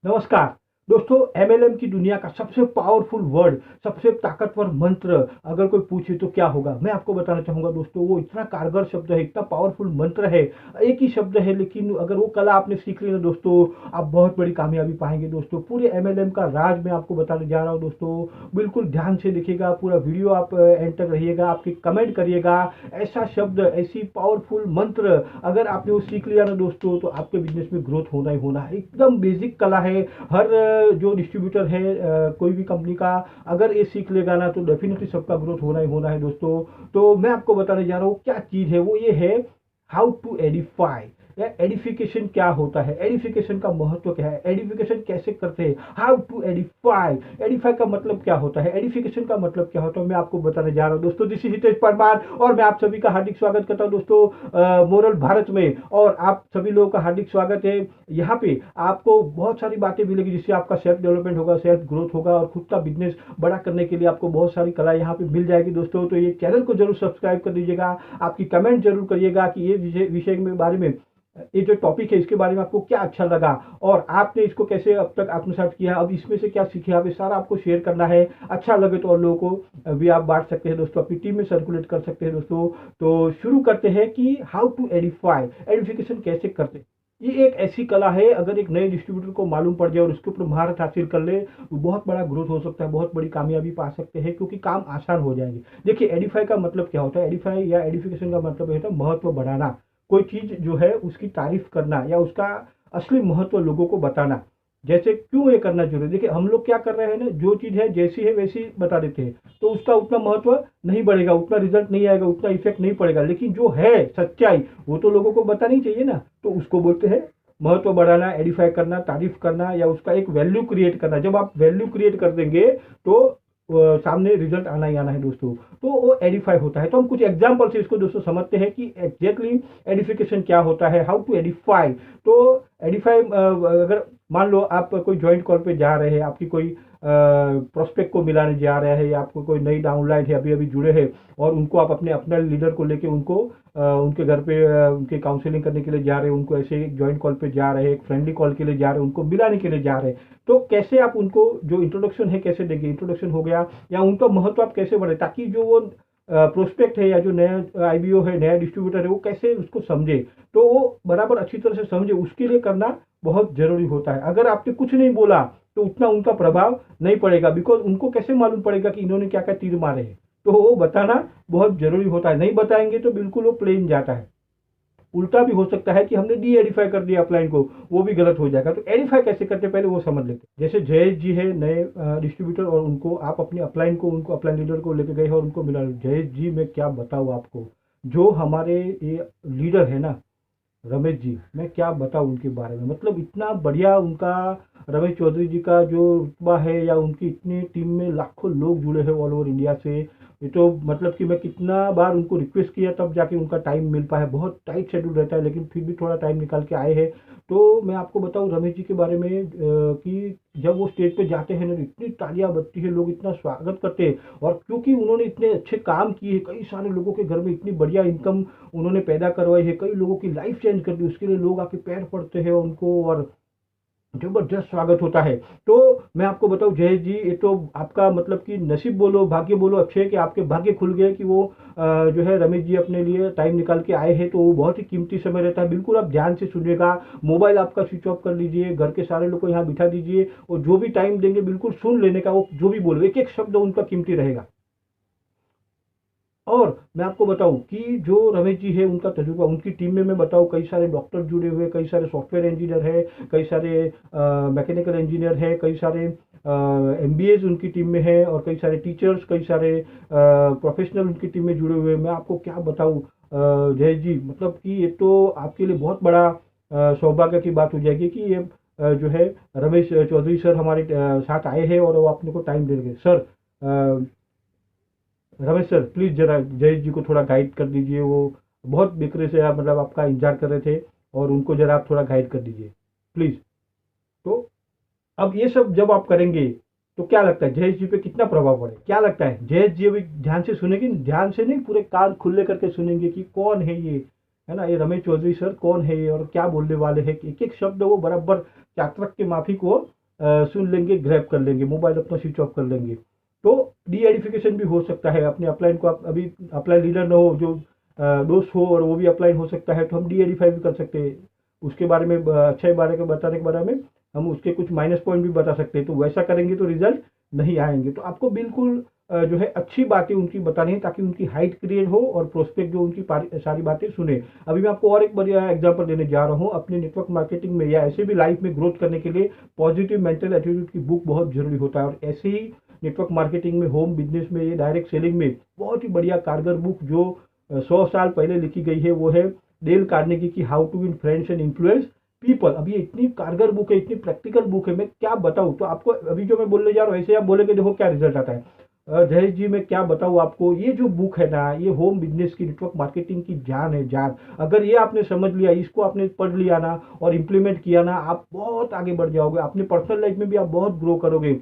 नमस्कार दोस्तों। एमएलएम की दुनिया का सबसे पावरफुल वर्ड, सबसे ताकतवर मंत्र अगर कोई पूछे तो क्या होगा, मैं आपको बताना चाहूंगा दोस्तों। वो इतना कारगर शब्द है, इतना पावरफुल मंत्र है, एक ही शब्द है, लेकिन अगर वो कला आपने सीख ली ना दोस्तों, आप बहुत बड़ी कामयाबी पाएंगे दोस्तों। पूरे एमएलएम का राज मैं आपको बताने जा रहा हूँ दोस्तों। बिल्कुल ध्यान से देखिएगा, पूरा वीडियो आप एंटर रहिएगा, आपके कमेंट करिएगा। ऐसा शब्द, ऐसी पावरफुल मंत्र अगर आपने वो सीख लिया ना दोस्तों, तो आपके बिजनेस में ग्रोथ होना ही होना है। एकदम बेसिक कला है। हर जो डिस्ट्रीब्यूटर है कोई भी कंपनी का, अगर ये सीख लेगा ना तो डेफिनेटली सबका ग्रोथ होना ही होना है दोस्तों। तो मैं आपको बताने जा रहा हूँ क्या चीज़ है वो, ये है हाउ टू एडिफाई। या एडिफिकेशन क्या होता है, एडिफिकेशन का महत्व क्या है, एडिफिकेशन कैसे करते हैं, हाउ टू एडिफाई। एडिफाई का मतलब क्या होता है, एडिफिकेशन का मतलब क्या होता है, मैं आपको बताने जा रहा हूँ दोस्तों। दिस इज हितेश परमार और मैं आप सभी का हार्दिक स्वागत करता हूँ दोस्तों मोरल भारत में। और आप सभी लोगों का हार्दिक स्वागत है। यहाँ पे आपको बहुत सारी बातें मिलेगी जिससे आपका सेल्फ डेवलपमेंट होगा, सेल्फ ग्रोथ होगा, और खुद का बिजनेस बड़ा करने के लिए आपको बहुत सारी कला यहाँ पे मिल जाएगी दोस्तों। तो ये चैनल को जरूर सब्सक्राइब कर दीजिएगा, आपकी कमेंट जरूर करिएगा कि ये विषय के बारे में, ये जो टॉपिक है इसके बारे में आपको क्या अच्छा लगा, और आपने इसको कैसे अब तक आत्मसात किया, अब इसमें से क्या सीखे, आप ये सारा आपको शेयर करना है। अच्छा लगे तो और लोगों को भी आप बांट सकते हैं दोस्तों, अपनी टीम में सर्कुलेट कर सकते हैं दोस्तों। तो शुरू करते हैं कि हाउ टू एडिफाई, एडिफिकेशन कैसे करते हैं। ये एक ऐसी कला है, अगर एक नए डिस्ट्रीब्यूटर को मालूम पड़ जाए और उसके ऊपर महारत हासिल कर ले तो बहुत बड़ा ग्रोथ हो सकता है, बहुत बड़ी कामयाबी पा सकते हैं, क्योंकि काम आसान हो जाएंगे। देखिए एडिफाई का मतलब क्या होता है, एडिफाई या एडिफिकेशन का मतलब होता है महत्व बढ़ाना। कोई चीज जो है उसकी तारीफ करना या उसका असली महत्व लोगों को बताना। जैसे क्यों ये करना जरूरी है, देखिए हम लोग क्या कर रहे हैं ना, जो चीज है जैसी है वैसी बता देते हैं, तो उसका उतना महत्व नहीं बढ़ेगा, उतना रिजल्ट नहीं आएगा, उतना इफेक्ट नहीं पड़ेगा। लेकिन जो है सच्चाई वो तो लोगों को बतानी चाहिए ना, तो उसको बोलते हैं महत्व बढ़ाना, एडिफाई करना, तारीफ करना, या उसका एक वैल्यू क्रिएट करना। जब आप वैल्यू क्रिएट कर देंगे तो सामने रिजल्ट आना ही आना है दोस्तों। तो वो एडिफाई होता है। तो हम कुछ एग्जाम्पल से इसको दोस्तों समझते हैं कि एग्जैक्टली एडिफिकेशन क्या होता है, हाउ टू एडिफाई। तो एडिफाई, अगर मान लो आप कोई ज्वाइंट कॉल पे जा रहे हैं, आपकी कोई प्रोस्पेक्ट को मिलाने जा रहे हैं, या आपको कोई नई डाउनलाइन है, अभी अभी जुड़े हैं, और उनको आप अपने लीडर को लेके उनको उनके घर पे उनके काउंसलिंग करने के लिए जा रहे हैं, उनको ऐसे एक ज्वाइंट कॉल पे जा रहे हैं, एक फ्रेंडली कॉल के लिए जा रहे हैं, उनको मिलाने के लिए जा रहे हैं। तो कैसे आप उनको जो इंट्रोडक्शन है कैसे देंगे, इंट्रोडक्शन हो गया, या उनका महत्व आप कैसे बढ़े, ताकि जो वो प्रोस्पेक्ट है या जो नया आईबीओ है, नया डिस्ट्रीब्यूटर है, वो कैसे उसको समझे, तो वो बराबर अच्छी तरह से समझे, उसके लिए करना बहुत जरूरी होता है। अगर आपने कुछ नहीं बोला तो उतना उनका प्रभाव नहीं पड़ेगा, बिकॉज उनको कैसे मालूम पड़ेगा कि इन्होंने क्या क्या तीर मारे हैं। तो वो बताना बहुत जरूरी होता है, नहीं बताएंगे तो बिल्कुल वो प्लेन जाता है। उल्टा भी हो सकता है कि हमने डी एडिफाई कर दिया अपलाइन को, वो भी गलत हो जाएगा। तो एडिफाई कैसे करते हैं पहले वो समझ लेते हैं। जैसे जयेश जी है नए डिस्ट्रीब्यूटर, और उनको आप अपने अपलाइन को, उनको अपलाइन लीडर को लेके गए हैं और उनको मिला। जयेश जी मैं क्या बताऊँ आपको, जो हमारे ये लीडर है ना रमेश जी, मैं क्या बताऊं उनके बारे में, मतलब इतना बढ़िया उनका, रमेश चौधरी जी का जो रुतबा है, या उनकी इतनी टीम में लाखों लोग जुड़े हैं ऑल ओवर इंडिया से। ये तो मतलब कि मैं कितना बार उनको रिक्वेस्ट किया तब जाके उनका टाइम मिल पाया, बहुत टाइट शेड्यूल रहता है, लेकिन फिर भी थोड़ा टाइम निकाल के आए हैं। तो मैं आपको बताऊं रमेश जी के बारे में कि जब वो स्टेज पे जाते हैं ना तो इतनी तालियां बजती है, लोग इतना स्वागत करते हैं। और क्योंकि उन्होंने इतने अच्छे काम किए, कई सारे लोगों के घर में इतनी बढ़िया इनकम उन्होंने पैदा करवाई है, कई लोगों की लाइफ चेंज कर दी, उसके लिए लोग आके पैर पड़ते हैं उनको, और जबरदस्त स्वागत होता है। तो मैं आपको बताऊं जयेश जी, ये तो आपका मतलब कि नसीब बोलो, भाग्य बोलो, अच्छे है कि आपके भाग्य खुल गए कि वो जो है रमेश जी अपने लिए टाइम निकाल के आए हैं। तो वो बहुत ही कीमती समय रहता है, बिल्कुल आप ध्यान से सुनिएगा। मोबाइल आपका स्विच ऑफ कर लीजिए, घर के सारे लोग को यहाँ बिठा दीजिए, और जो भी टाइम देंगे बिल्कुल सुन लेने का, वो जो भी बोलो एक एक शब्द उनका कीमती रहेगा। और मैं आपको बताऊं कि जो रमेश जी है उनका तजुर्बा, उनकी टीम में मैं बताऊं कई सारे डॉक्टर जुड़े हुए, कई सारे सॉफ्टवेयर इंजीनियर है, कई सारे मैकेनिकल इंजीनियर है, कई सारे एमबीएज उनकी टीम में है, और कई सारे टीचर्स, कई सारे प्रोफेशनल उनकी टीम में जुड़े हुए हैं। मैं आपको क्या बताऊं जय जी, मतलब कि ये तो आपके लिए बहुत बड़ा सौभाग्य की बात हो जाएगी कि ये जो है रमेश चौधरी सर हमारे साथ आए हैं, और वो अपने को टाइम दे रहे हैं। सर रमेश सर प्लीज जरा जयेश जी को थोड़ा गाइड कर दीजिए, वो बहुत बेकरे से मतलब आपका इंतजार कर रहे थे, और उनको जरा आप थोड़ा गाइड कर दीजिए प्लीज। तो अब ये सब जब आप करेंगे तो क्या लगता है जयेश जी पे कितना प्रभाव पड़े, क्या लगता है जयेश जी अभी ध्यान से सुनेंगे, ध्यान से नहीं, पूरे कान खुले करके सुनेंगे कि कौन है ये, है ना। ये रमेश चौधरी सर कौन है और क्या बोलने वाले हैं, एक एक शब्द वो बराबर चातरक के माफिक वो सुन लेंगे, ग्रैब कर लेंगे, मोबाइल अपना स्विच ऑफ कर लेंगे। तो डी एडिफिकेशन भी हो सकता है, अपने अपलाइन को आप अभी अपलाइन लीडर न हो, जो दोस्त हो और वो भी अपलाइन हो सकता है, तो हम डी एडिफाई भी कर सकते हैं उसके बारे में, अच्छे बारे के बताने के बारे में हम उसके कुछ माइनस पॉइंट भी बता सकते हैं। तो वैसा करेंगे तो रिजल्ट नहीं आएंगे। तो आपको बिल्कुल जो है अच्छी बातें उनकी बतानी है, ताकि उनकी हाइट क्रिएट हो और प्रोस्पेक्ट जो उनकी सारी बातें सुने। अभी मैं आपको और एक बढ़िया एग्जांपल देने जा रहा हूँ। अपने नेटवर्क मार्केटिंग में या ऐसे भी लाइफ में ग्रोथ करने के लिए पॉजिटिव मेंटल एटीट्यूड की बुक बहुत जरूरी होता है। और ऐसे ही नेटवर्क मार्केटिंग में, होम बिजनेस में, ये डायरेक्ट सेलिंग में बहुत ही बढ़िया कारगर बुक जो 100 साल पहले लिखी गई है, वो है डेल कार्नेगी की how to win friends and influence people. अब ये इतनी कारगर बुक है, इतनी प्रैक्टिकल बुक है, मैं क्या बताऊं। तो आपको अभी जो मैं बोलने जा रहा हूँ, ऐसे आप बोलेंगे देखो क्या रिजल्ट आता है। जयेश जी मैं क्या बताऊं आपको, ये जो बुक है ना, ये होम बिजनेस की, नेटवर्क मार्केटिंग की जान है, जान। अगर ये आपने समझ लिया, इसको आपने पढ़ लिया ना और इम्प्लीमेंट किया ना, आप बहुत आगे बढ़ जाओगे। अपनी पर्सनल लाइफ में भी आप बहुत ग्रो करोगे।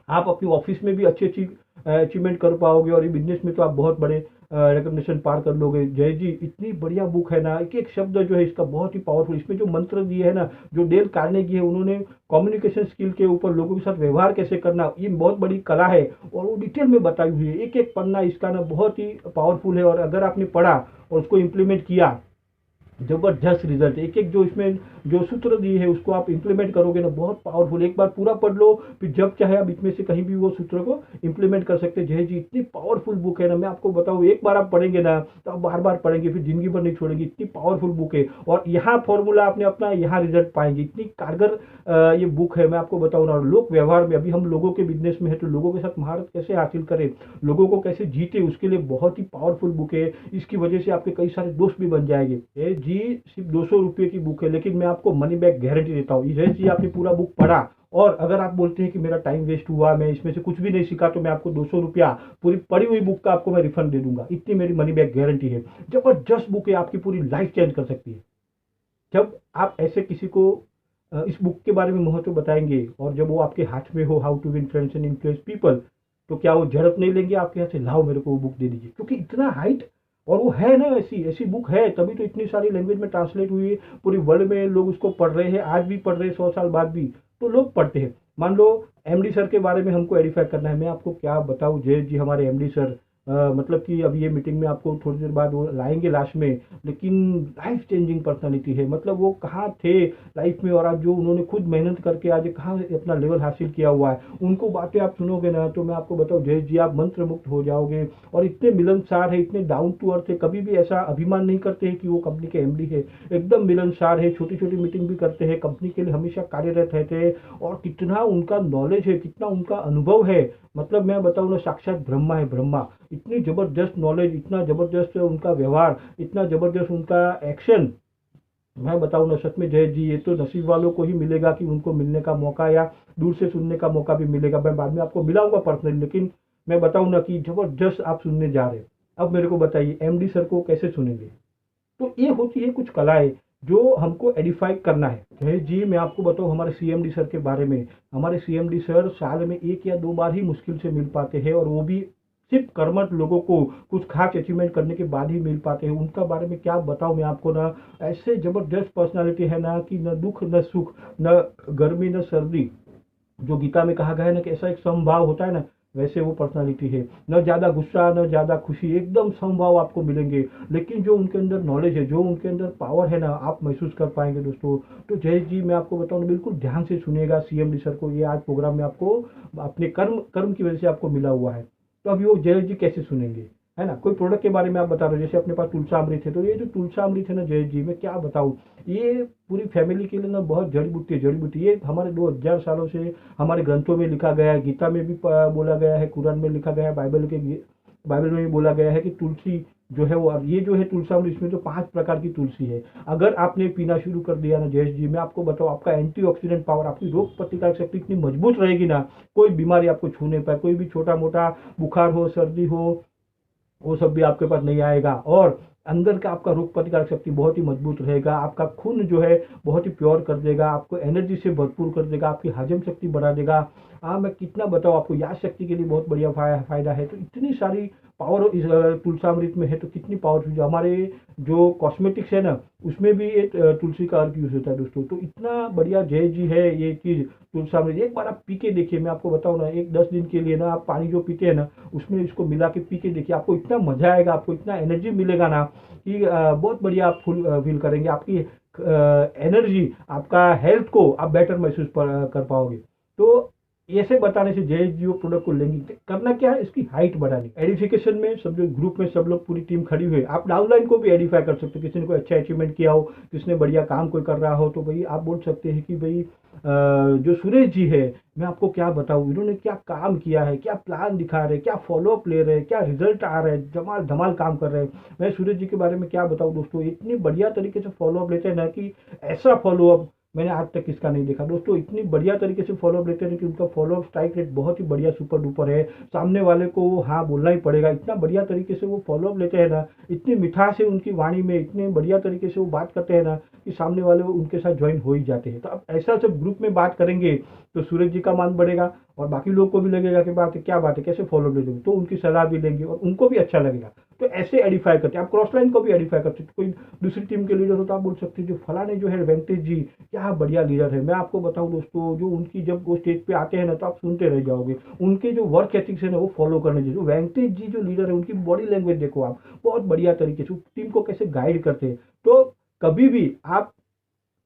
आप अपनी ऑफिस में भी अच्छी अच्छी अचीवमेंट कर पाओगे और ये बिजनेस में तो आप बहुत बड़े रिकग्निशन पार कर लोगे। जय जी इतनी बढ़िया बुक है ना, एक एक शब्द जो है इसका बहुत ही पावरफुल। इसमें जो मंत्र दिए है ना, जो डेल कार्नेगी है, उन्होंने कम्युनिकेशन स्किल के ऊपर, लोगों के साथ व्यवहार कैसे करना, ये बहुत बड़ी कला है और वो डिटेल में बताई हुई है। एक एक पन्ना इसका ना बहुत ही पावरफुल है। और अगर आपने पढ़ा और उसको इम्प्लीमेंट किया, जबरदस्त रिजल्ट। एक एक जो इसमें जो सूत्र दिए है उसको आप इंप्लीमेंट करोगे ना, बहुत पावरफुल। एक बार पूरा पढ़ लो, फिर जब चाहे आप इसमें से कहीं भी वो सूत्र को इंप्लीमेंट कर सकते हैं। जय जी इतनी पावरफुल बुक है ना, मैं आपको बताऊं, एक बार आप पढ़ेंगे ना तो आप बार बार पढ़ेंगे, फिर जिंदगी भर नहीं छोड़ेंगे। इतनी पावरफुल बुक है और यहाँ फॉर्मूला आपने अपना यहाँ रिजल्ट पाएंगे। इतनी कारगर ये बुक है, मैं आपको बताऊँ ना। और लोक व्यवहार में, अभी हम लोगों के बिजनेस में है तो लोगों के साथ महारत कैसे हासिल करें, लोगों को कैसे जीते, उसके लिए बहुत ही पावरफुल बुक है। इसकी वजह से आपके कई सारे दोस्त भी बन जाएंगे। ये जी सिर्फ 200 रुपये की बुक है, लेकिन मैं आपको मनी बैक गारंटी देता हूँ। ये जी आपने पूरा बुक पढ़ा और अगर आप बोलते हैं कि मेरा टाइम वेस्ट हुआ, मैं इसमें से कुछ भी नहीं सीखा, तो मैं आपको 200 रुपया पूरी पढ़ी हुई बुक का आपको मैं रिफंड दे दूंगा। इतनी मेरी मनी बैक गारंटी है। जबरदस्त बुक है, आपकी पूरी लाइफ चेंज कर सकती है। जब आप ऐसे किसी को इस बुक के बारे में महत्व बताएंगे और जब वो आपके हाथ में हो, how to win friends and influence people, तो क्या वो झड़प नहीं लेंगे आपके हाथ से, लाओ मेरे को वो बुक दे दीजिए। क्योंकि इतना हाइट, और वो है ना, ऐसी ऐसी बुक है, तभी तो इतनी सारी लैंग्वेज में ट्रांसलेट हुई है। पूरी वर्ल्ड में लोग उसको पढ़ रहे हैं, आज भी पढ़ रहे हैं, 100 साल बाद भी तो लोग पढ़ते हैं। मान लो एमडी सर के बारे में हमको एडिफाई करना है, मैं आपको क्या बताऊं। जय जी हमारे एमडी सर, मतलब कि अभी ये मीटिंग में आपको थोड़ी देर बाद वो लाएंगे लास्ट में, लेकिन लाइफ चेंजिंग पर्सनालिटी है। मतलब वो कहाँ थे लाइफ में और आज जो उन्होंने खुद मेहनत करके आज कहाँ अपना लेवल हासिल किया हुआ है, उनको बातें आप सुनोगे ना, तो मैं आपको बताऊं जय जी आप मंत्र मुक्त हो जाओगे। और इतने मिलनसार है, इतने डाउन टू अर्थ है, कभी भी ऐसा अभिमान नहीं करते हैं कि वो कंपनी के एमडी है। एकदम मिलनसार है, छोटी छोटी मीटिंग भी करते हैं, कंपनी के लिए हमेशा कार्यरत रहते हैं। और कितना उनका नॉलेज है, कितना उनका अनुभव है, मतलब मैं बताऊं ना, साक्षात ब्रह्मा है, ब्रह्मा। इतनी जबरदस्त नॉलेज, इतना जबरदस्त उनका व्यवहार, इतना जबरदस्त उनका एक्शन, मैं बताऊं ना, सच में जय जी ये तो नसीब वालों को ही मिलेगा कि उनको मिलने का मौका या दूर से सुनने का मौका भी मिलेगा। मैं बाद में आपको मिलाऊंगा पर्सनली, लेकिन मैं बताऊं ना कि जबरदस्त आप सुनने जा रहे हैं। अब मेरे को बताइए एमडी सर को कैसे सुनेंगे। तो ये होती है कुछ कलाएं जो हमको एडिफाई करना है। जय जी मैं आपको बताऊं हमारे सीएमडी सर के बारे में, हमारे सीएमडी सर साल में 1 या 2 बार ही मुश्किल से मिल पाते हैं, और वो भी सिर्फ कर्मठ लोगों को कुछ खास अचीवमेंट करने के बाद ही मिल पाते हैं। उनका बारे में क्या बताऊं मैं आपको ना, ऐसे जबरदस्त पर्सनालिटी है ना कि न दुख न सुख, न गर्मी न सर्दी। जो गीता में कहा गया है ना कि ऐसा एक समभाव होता है ना, वैसे वो पर्सनालिटी है। न ज़्यादा गुस्सा न ज़्यादा खुशी, एकदम समभाव आपको मिलेंगे। लेकिन जो उनके अंदर नॉलेज है, जो उनके अंदर पावर है ना, आप महसूस कर पाएंगे दोस्तों। तो जय जी मैं आपको बताऊँ, बिल्कुल ध्यान से सुनिएगा सीएमडी सर को। ये आज प्रोग्राम में आपको अपने कर्म कर्म की वजह से आपको मिला हुआ है। तो अभी वो जय जी कैसे सुनेंगे, है ना। कोई प्रोडक्ट के बारे में आप बता रहे हो, जैसे अपने पास तुलसा अमृत है, तो ये जो तुलसा अमृत है ना जय जी, मैं क्या बताऊँ, ये पूरी फैमिली के लिए ना बहुत जड़ी बूटी है। जड़ी बूटी ये हमारे 2000 सालों से हमारे ग्रंथों में लिखा गया है, गीता में भी बोला गया है, कुरान में लिखा गया है, बाइबल में भी बोला गया है कि तुलसी जो है वो, ये जो है तुलसा अमृत, इसमें तो 5 प्रकार की तुलसी है। अगर आपने पीना शुरू कर दिया ना जयेश जी, मैं आपको बताऊँ आपका एंटीऑक्सीडेंट पावर, आपकी रोग प्रतिकारक शक्ति इतनी मजबूत रहेगी ना, कोई बीमारी आपको छू नहीं पाए। कोई भी छोटा मोटा बुखार हो, सर्दी हो, वो सब भी आपके पास नहीं आएगा। और अंदर का आपका रोग प्रतिकारक शक्ति बहुत ही मजबूत रहेगा, आपका खून जो है बहुत ही प्योर कर देगा, आपको एनर्जी से भरपूर कर देगा, आपकी हजम शक्ति बढ़ा देगा। हाँ, मैं कितना बताऊँ आपको, याद शक्ति के लिए बहुत बढ़िया फ़ायदा है। तो इतनी सारी पावर इस तुलसामृत में है, तो कितनी पावरफुल, जो हमारे जो कॉस्मेटिक्स है ना, उसमें भी ये तुलसी का अर्क यूज़ होता है दोस्तों। तो इतना बढ़िया जय जी है ये चीज़ तुलसामृत, एक बार आप पी के देखिए। मैं आपको बताऊँ ना, एक 10 दिन के लिए ना आप पानी जो पीते हैं ना, उसमें इसको मिला के पी के देखिए, आपको इतना मजा आएगा, आपको इतना एनर्जी मिलेगा ना कि बहुत बढ़िया आप फुल फील करेंगे। आपकी एनर्जी, आपका हेल्थ को आप बेटर महसूस कर पाओगे। तो ऐसे बताने से जय जियो प्रोडक्ट को लेंगे, करना क्या है, इसकी हाइट बढ़ानी। एडिफिकेशन में सब जो ग्रुप में सब लोग पूरी टीम खड़ी हुई, आप डाउनलाइन को भी एडिफाई कर सकते हो। किसी ने कोई अच्छा अचीवमेंट किया हो, किसने बढ़िया काम कोई कर रहा हो, तो भाई आप बोल सकते हैं कि भाई जो सुरेश जी है, मैं आपको क्या बताऊं, इन्होंने क्या काम किया है, क्या प्लान दिखा रहे हैं, क्या फॉलोअप ले रहे हैं, क्या रिजल्ट आ रहे हैं, जमाल धमाल काम कर रहे हैं। मैं सुरेश जी के बारे में क्या बताऊं दोस्तों, इतनी बढ़िया तरीके से फॉलोअप लेते हैं ना कि ऐसा फॉलोअप मैंने आज तक किसका नहीं देखा दोस्तों। इतनी बढ़िया तरीके से फॉलोअप लेते हैं कि उनका फॉलोअप स्ट्राइक रेट बहुत ही बढ़िया सुपर डुपर है। सामने वाले को हाँ बोलना ही पड़ेगा, इतना बढ़िया तरीके से वो फॉलोअप लेते हैं ना, इतनी मिठास है उनकी वाणी में, इतने बढ़िया तरीके से वो बात करते हैं ना कि सामने वाले उनके साथ ज्वाइन हो ही जाते हैं। तो अब ऐसा सब ग्रुप में बात करेंगे तो सूरज जी का मान बढ़ेगा, और बाकी लोग को भी लगेगा कि बात है, क्या बात है, कैसे फॉलो ले लेंगे, तो उनकी सलाह भी लेंगे और उनको भी अच्छा लगेगा। तो ऐसे एडिफाई करते हैं। आप क्रॉस लाइन को भी एडिफाई करते हैं। कोई दूसरी टीम के लीडर हो तो आप बोल सकते हैं जो फलाने जो है वेंकटेश जी, क्या बढ़िया लीडर है। मैं आपको बताऊं दोस्तों, जो उनकी जब वो स्टेज पे आते हैं ना, तो आप सुनते रह जाओगे। उनके जो वर्क एथिक्स है ना, वो फॉलो करने चाहिए। वेंकटेश जी जो लीडर है, उनकी बॉडी लैंग्वेज देखो आप, बहुत बढ़िया तरीके से टीम को कैसे गाइड करते हैं। तो कभी भी आप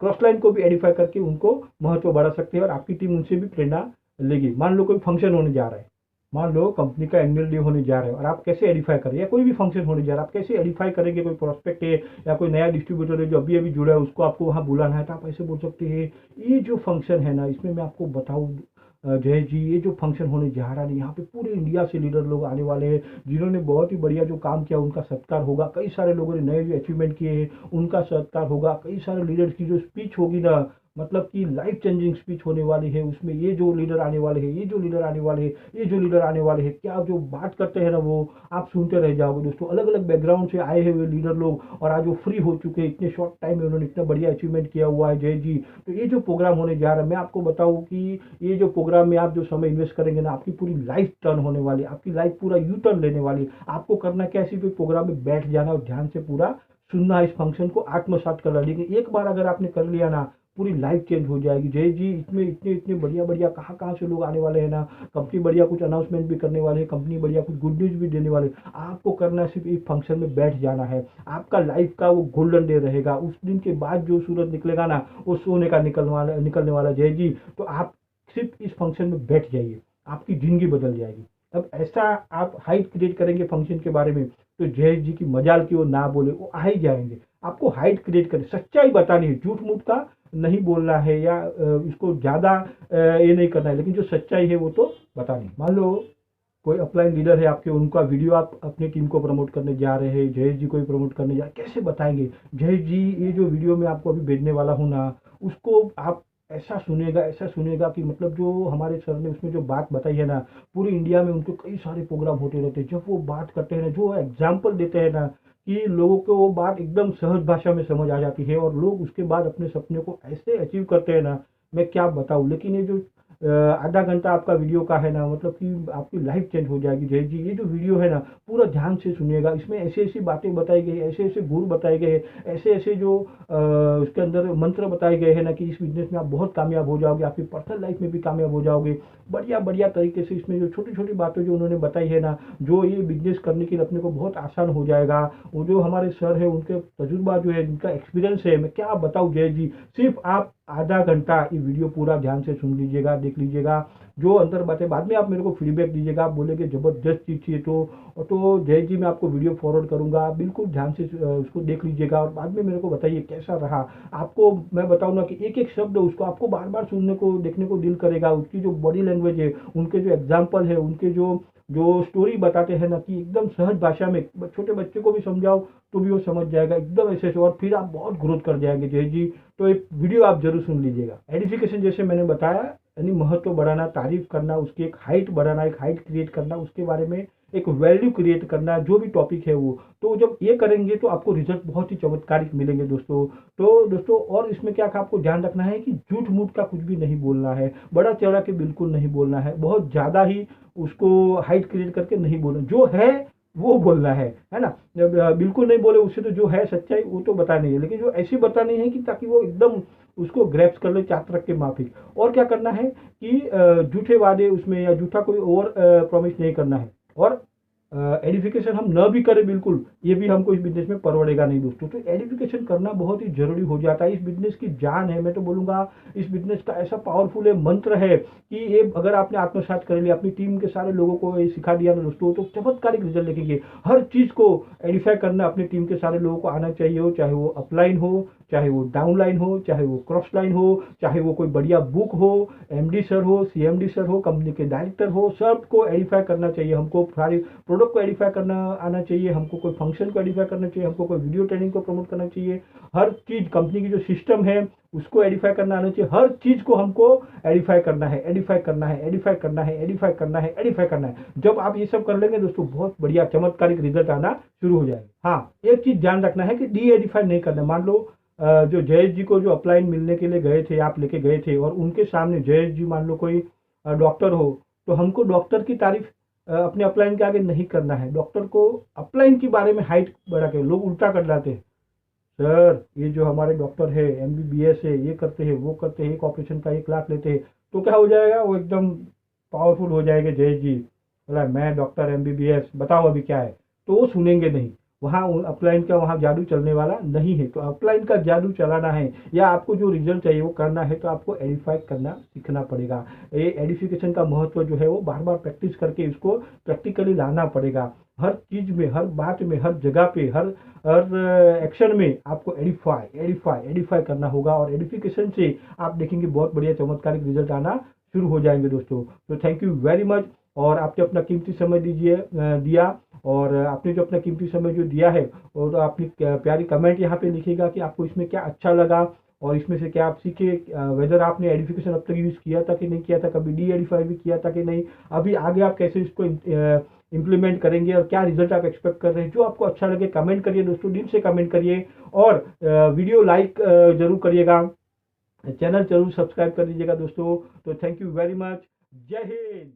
क्रॉस लाइन को भी एडिफाई करके उनको महत्व बढ़ा सकते हैं, और आपकी टीम उनसे भी प्रेरणा लेगी। मान लो कोई फंक्शन होने जा रहा है, मान लो कंपनी का एनुअल डे होने जा रहा है, और आप कैसे एडिफाई करें, या कोई भी फंक्शन होने जा रहा है, आप कैसे एडिफाई करेंगे। कोई प्रोस्पेक्ट है या कोई नया डिस्ट्रीब्यूटर है जो अभी अभी जुड़ा है, उसको आपको वहाँ बुलाना है, तो आप ऐसे बोल सकते हैं, ये जो फंक्शन है ना, इसमें मैं आपको बताऊँ जय जी, ये जो फंक्शन होने जा रहा है, यहाँ पे पूरे इंडिया से लीडर लोग आने वाले हैं, जिन्होंने बहुत ही बढ़िया जो काम किया उनका सत्कार होगा। कई सारे लोगों ने नए जो अचीवमेंट किए हैं उनका सत्कार होगा। कई सारे लीडर्स की जो स्पीच होगी ना, मतलब कि लाइफ चेंजिंग स्पीच होने वाली है। उसमें ये जो लीडर आने वाले हैं, ये जो लीडर आने वाले हैं, ये जो लीडर आने वाले हैं, क्या जो बात करते हैं ना, वो आप सुनते रह जाओगे दोस्तों। अलग अलग बैकग्राउंड से आए हुए लीडर लोग, और आज वो फ्री हो चुके हैं, इतने शॉर्ट टाइम में उन्होंने इतना बढ़िया अचीवमेंट किया हुआ है जय जी। तो ये जो प्रोग्राम होने जा रहा है, मैं आपको बताऊं कि ये जो प्रोग्राम में आप जो समय इन्वेस्ट करेंगे ना, आपकी पूरी लाइफ टर्न होने वाली है, आपकी लाइफ पूरा यू टर्न लेने वाली है। आपको करना क्या, ऐसी कोई प्रोग्राम में बैठ जाना और ध्यान से पूरा सुनना, इस फंक्शन को आत्मसात करना। लेकिन एक बार अगर आपने कर लिया ना, पूरी लाइफ चेंज हो जाएगी। जय जी, इसमें इतने इतने बढ़िया बढ़िया कहाँ कहाँ से लोग आने वाले हैं ना, कंपनी बढ़िया कुछ अनाउंसमेंट भी करने वाले हैं, कंपनी बढ़िया कुछ गुड न्यूज भी देने वाले। आपको करना सिर्फ एक फंक्शन में बैठ जाना है, आपका लाइफ का वो गोल्डन डे रहेगा। उस दिन के बाद जो सूरज निकलेगा ना, वो सोने का निकलने वाला जय जी। तो आप सिर्फ इस फंक्शन में बैठ जाइए, आपकी जिंदगी बदल जाएगी। अब ऐसा आप हाइट क्रिएट करेंगे फंक्शन के बारे में, तो जय जी की मजाल की वो ना बोले, वो आ ही जाएंगे। आपको हाइट क्रिएट करें, सच्चाई बतानी है, झूठ मूठ का नहीं बोलना है, या इसको ज़्यादा ये नहीं करना है, लेकिन जो सच्चाई है वो तो बतानी। मान लो कोई अपलाइन लीडर है आपके, उनका वीडियो आप अपनी टीम को प्रमोट करने जा रहे हैं, जय जी को भी प्रमोट करने जा रहे हैं, कैसे बताएंगे, जय जी ये जो वीडियो मैं आपको अभी भेजने वाला हूँ ना, उसको आप ऐसा सुनेगा कि मतलब जो हमारे सर ने उसमें जो बात बताई है ना, पूरी इंडिया में उनके कई सारे प्रोग्राम होते रहते हैं। जब वो बात करते हैं ना, जो एग्जाम्पल देते हैं ना, कि लोगों को वो बात एकदम सहज भाषा में समझ आ जाती है, और लोग उसके बाद अपने सपने को ऐसे अचीव करते हैं ना, मैं क्या बताऊँ। लेकिन ये जो आधा घंटा आपका वीडियो का है ना, मतलब कि आपकी लाइफ चेंज हो जाएगी जय जी। ये जो वीडियो है ना, पूरा ध्यान से सुनिएगा, इसमें ऐसी ऐसी बातें बताई गई, ऐसे ऐसे गुण बताए गए हैं, ऐसे ऐसे जो उसके अंदर मंत्र बताए गए हैं ना, कि इस बिजनेस में आप बहुत कामयाब हो जाओगे, आपकी पर्सनल लाइफ में भी कामयाब हो जाओगे। बढ़िया बढ़िया तरीके से इसमें जो छोटी छोटी बातें जो उन्होंने बताई है ना, जो ये बिजनेस करने के लिए अपने को बहुत आसान हो जाएगा। वो जो हमारे सर है, उनके तजुर्बा जो है, उनका एक्सपीरियंस है, मैं क्या बताऊँ जय जी। सिर्फ आप आधा घंटा ये वीडियो पूरा ध्यान से सुन लीजिएगा, देख लीजिएगा, जो अंदर बातें बाद में आप मेरे को फीडबैक दीजिएगा। आप बोलेंगे जबरदस्त चीज़ थी, तो जय जी मैं आपको वीडियो फॉरवर्ड करूंगा, आप बिल्कुल ध्यान से उसको देख लीजिएगा, और बाद में मेरे को बताइए कैसा रहा। आपको मैं बताऊँ ना कि एक एक शब्द उसको आपको बार बार सुनने को देखने को दिल करेगा। उसकी जो बॉडी लैंग्वेज है, उनके जो एग्जाम्पल है, उनके जो जो स्टोरी बताते हैं ना, कि एकदम सहज भाषा में, छोटे बच्चे को भी समझाओ तो भी वो समझ जाएगा एकदम ऐसे से, और फिर आप बहुत ग्रोथ कर जाएंगे जय जी। तो एक वीडियो आप जरूर सुन लीजिएगा। एडिफिकेशन जैसे मैंने बताया, यानी महत्व बढ़ाना, तारीफ करना, उसकी एक हाइट बढ़ाना, एक हाइट क्रिएट करना, उसके बारे में एक वैल्यू क्रिएट करना, जो भी टॉपिक है वो। तो जब ये करेंगे तो आपको रिजल्ट बहुत ही चमत्कारिक मिलेंगे दोस्तों। तो दोस्तों और इसमें क्या आपको ध्यान रखना है कि झूठ मूठ का कुछ भी नहीं बोलना है, बड़ा चढ़ा के बिल्कुल नहीं बोलना है, बहुत ज़्यादा ही उसको हाइट क्रिएट करके नहीं बोलना, जो है वो बोलना है ना। जब बिल्कुल नहीं बोले उससे तो जो है सच्चाई वो तो बतानी है, लेकिन जो ऐसी बतानी है कि ताकि वो एकदम उसको ग्रैप्स कर ले चातरक के माफिक। और क्या करना है कि झूठे वादे उसमें या झूठा कोई और प्रॉमिस नहीं करना है, और एडिफिकेशन हम न भी करें बिल्कुल, ये भी हमको इस बिजनेस में परवड़ेगा नहीं दोस्तों। तो एडिफिकेशन करना बहुत ही जरूरी हो जाता है, इस बिजनेस की जान है, मैं तो बोलूंगा इस बिजनेस का ऐसा पावरफुल है मंत्र है कि ये अगर आपने आत्मसात कर लिया, अपनी टीम के सारे लोगों को ये सिखा दिया ना दोस्तों, तो चमत्कारिक रिजल्ट देखेंगे। हर चीज को एडिफाई करना अपनी टीम के सारे लोगों को आना चाहिए हो, चाहे वो अपलाइन हो, चाहे वो डाउनलाइन हो, चाहे वो क्रॉस लाइन हो, चाहे वो कोई बढ़िया बुक हो, एमडी सर हो, सीएमडी सर हो, कंपनी के डायरेक्टर हो, सबको एडिफाई करना चाहिए हमको। सारी प्रोडक्ट को एडिफाई करना आना चाहिए हमको, कोई फंक्शन को एडिफाई करना चाहिए हमको, कोई वीडियो ट्रेनिंग को प्रमोट करना चाहिए, हर चीज कंपनी की जो सिस्टम है उसको एडिफाई करना आना चाहिए, हर चीज को हमको एडिफाई करना है, एडिफाई करना है, एडिफाई करना है, एडिफाई करना है, एडिफाई करना है। जब आप ये सब कर लेंगे दोस्तों, बहुत बढ़िया चमत्कारिक रिजल्ट आना शुरू हो जाएगा। हाँ, एक चीज ध्यान रखना है कि डी एडिफाई नहीं करना। मान लो जो जयेश जी को जो अपलाइन मिलने के लिए गए थे, आप लेके गए थे, और उनके सामने जयेश जी मान लो कोई डॉक्टर हो, तो हमको डॉक्टर की तारीफ अपने अपलाइन के आगे नहीं करना है। डॉक्टर को अपलाइन के बारे में हाइट बढ़ा के लोग उल्टा कर लाते हैं, सर ये जो हमारे डॉक्टर है एमबीबीएस है, ये करते हैं वो करते हैं, एक ऑपरेशन का 1 लाख लेते हैं, तो क्या हो जाएगा, वो एकदम पावरफुल हो जाएगा। जय जी बोला मैं डॉक्टर एमबीबीएस, बताओ अभी क्या है, तो वो सुनेंगे नहीं। वहाँ अपलाइन का वहाँ जादू चलने वाला नहीं है। तो अपलाइन का जादू चलाना है या आपको जो रिजल्ट चाहिए वो करना है, तो आपको एडिफाई करना सीखना पड़ेगा। ये एडिफिकेशन का महत्व जो है वो बार बार प्रैक्टिस करके इसको प्रैक्टिकली लाना पड़ेगा। हर चीज में, हर बात में, हर जगह पे, हर एक्शन में आपको एडिफाई एडिफाई एडिफाई करना होगा, और एडिफिकेशन से आप देखेंगे बहुत बढ़िया चमत्कारिक रिजल्ट आना शुरू हो जाएंगे दोस्तों। तो थैंक यू वेरी मच, और आपने अपना कीमती समय दिया, और आपने जो अपना कीमती समय जो दिया है, और अपनी प्यारी कमेंट यहाँ पे लिखिएगा कि आपको इसमें क्या अच्छा लगा, और इसमें से क्या आप सीखे, वेदर आपने एडिफिकेशन अब तक यूज़ किया था कि नहीं किया था, कभी डी एडिफाई भी किया था कि नहीं, अभी आगे आप कैसे इसको इम्प्लीमेंट करेंगे, और क्या रिजल्ट आप एक्सपेक्ट कर रहे हैं। जो आपको अच्छा लगे कमेंट करिए दोस्तों, दिल से कमेंट करिए, और वीडियो लाइक जरूर करिएगा, चैनल जरूर सब्सक्राइब कर दीजिएगा दोस्तों। तो थैंक यू वेरी मच, जय हिंद।